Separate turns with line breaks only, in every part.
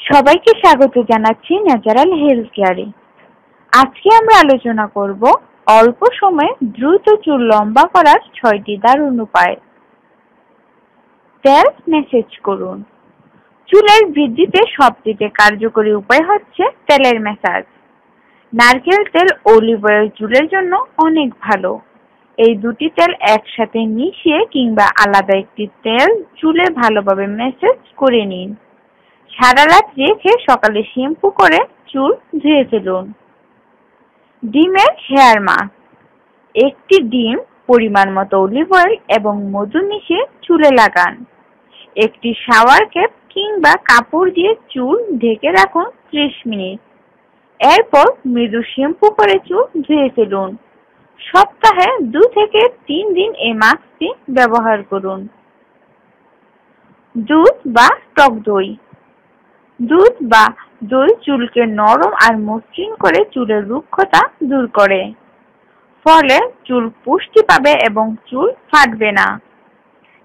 সবাইকে স্বাগত জানাচ্ছি ন্যাচারাল হেলথ কেয়ারে। আজকে আমরা আলোচনা করব অল্প সময়ে দ্রুত চুল লম্বা করার 6টি দারুণ উপায়। তেল ম্যাসেজ করুন। চুলের বৃদ্ধিতে সবথেকে কার্যকরী উপায় হচ্ছে তেলের ম্যাসাজ। নারকেল তেল, অলিভ অয়েল চুলের জন্য অনেক ভালো। এই দুটি তেল একসাথে মিশিয়ে কিংবা আলাদা একটি তেল চুলে ভালোভাবে ম্যাসেজ করে নিন। সারা রাত রেখে সকালে শ্যাম্পু করে চুল ধুয়ে ফেলুন। ডিমের হেয়ার মাস্ক। একটি ডিম, পরিমাণ মতো অলিভ অয়েল এবং মধু মিশিয়ে চুলে লাগান। একটি শাওয়ার ক্যাপ কিংবা কাপড় দিয়ে চুল ঢেকে রাখুন 30 মিনিট। এরপর মৃদু শ্যাম্পু করে চুল ধুয়ে ফেলুন। সপ্তাহে 2 থেকে 3 দিন এই মাস্কটি ব্যবহার করুন। দুধ বা টক দই। দুধ বা দই চুলকে নরম আর মসৃণ করে চুলের রুক্ষতা দূর করে। ফলে চুল পুষ্টি পাবে এবং চুল ফাটবে না।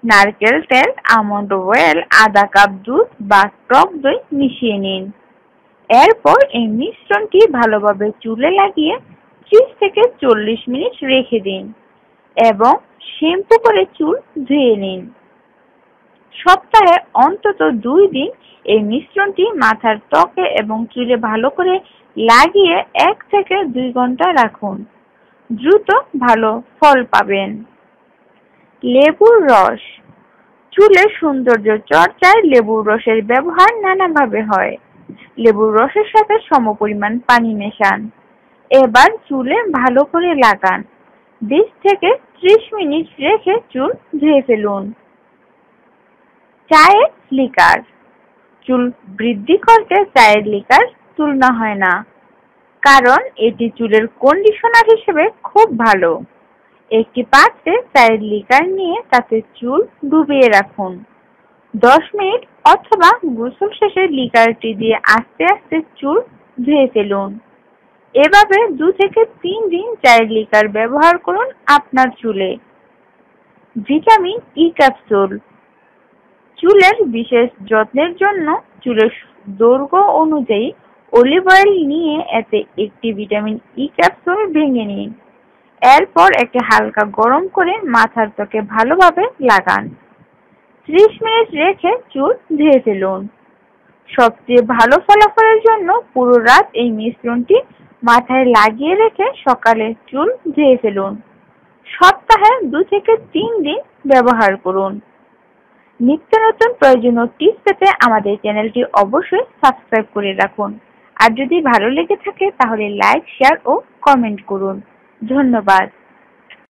নারকেল তেল, আমন্ড অয়েল, আধা কাপ দুধ বা টক দই মিশিয়ে নিন। এরপর এই মিশ্রণটি ভালোভাবে চুলে লাগিয়ে 30 থেকে 40 মিনিট রেখে দিন এবং শ্যাম্পু করে চুল ধুয়ে নিন। সপ্তাহে অন্তত 2 দিন এই মিশ্রণটি মাথার ত্বকে এবং চুলে ভালো করে লাগিয়ে 1 থেকে 2 ঘন্টা রাখুন। দ্রুত ভালো ফল পাবেন। লেবুর রস। চুলের সৌন্দর্য চর্চায় লেবুর রসের ব্যবহার নানাভাবে হয়। লেবুর রসের সাথে সমপরিমাণ পানি মেশান। এবার চুলে ভালো করে লাগান। 20 থেকে 30 মিনিট রেখে চুল ধুয়ে ফেলুন। চায়ের লিকার। চুল বৃদ্ধি করতে চায়ের লিকার তুলনা হয় না, কারণ এটি চুলের কন্ডিশনার হিসেবে খুব ভালো। একটি পাত্রে চায়ের লিকার নিয়ে তাতে চুল ডুবিয়ে রাখুন। 10 মিনিট অথবা গোসল শেষে লিকারটি দিয়ে আস্তে আস্তে চুল ধুয়ে ফেলুন। এভাবে 2 থেকে 3 দিন চায়ের লিকার ব্যবহার করুন আপনার চুলে। Vitamin E capsule. চুলের বিশেষ যত্নের জন্য চুলের দৈর্ঘ্য অনুযায়ী অলিভ অয়েল নিয়ে এতে একটি ভিটামিন ই ক্যাপসুল ভেঙে নিন। এরপর একে হালকা গরম করে মাথার ত্বকে ভালোভাবে লাগান। 30 মিনিট রেখে চুল ধুয়ে ফেলুন। সবচেয়ে ভালো ফলাফলের জন্য পুরো রাত এই মিশ্রণটি মাথায় লাগিয়ে রেখে সকালে চুল ধুয়ে ফেলুন। সপ্তাহে 2 থেকে 3 দিন ব্যবহার করুন। নিত্য নতুন প্রয়োজনীয় টিপস পেতে আমাদের চ্যানেলটি অবশ্যই সাবস্ক্রাইব করে রাখুন। আর যদি ভালো লেগে থাকে তাহলে লাইক, শেয়ার ও কমেন্ট করুন। ধন্যবাদ।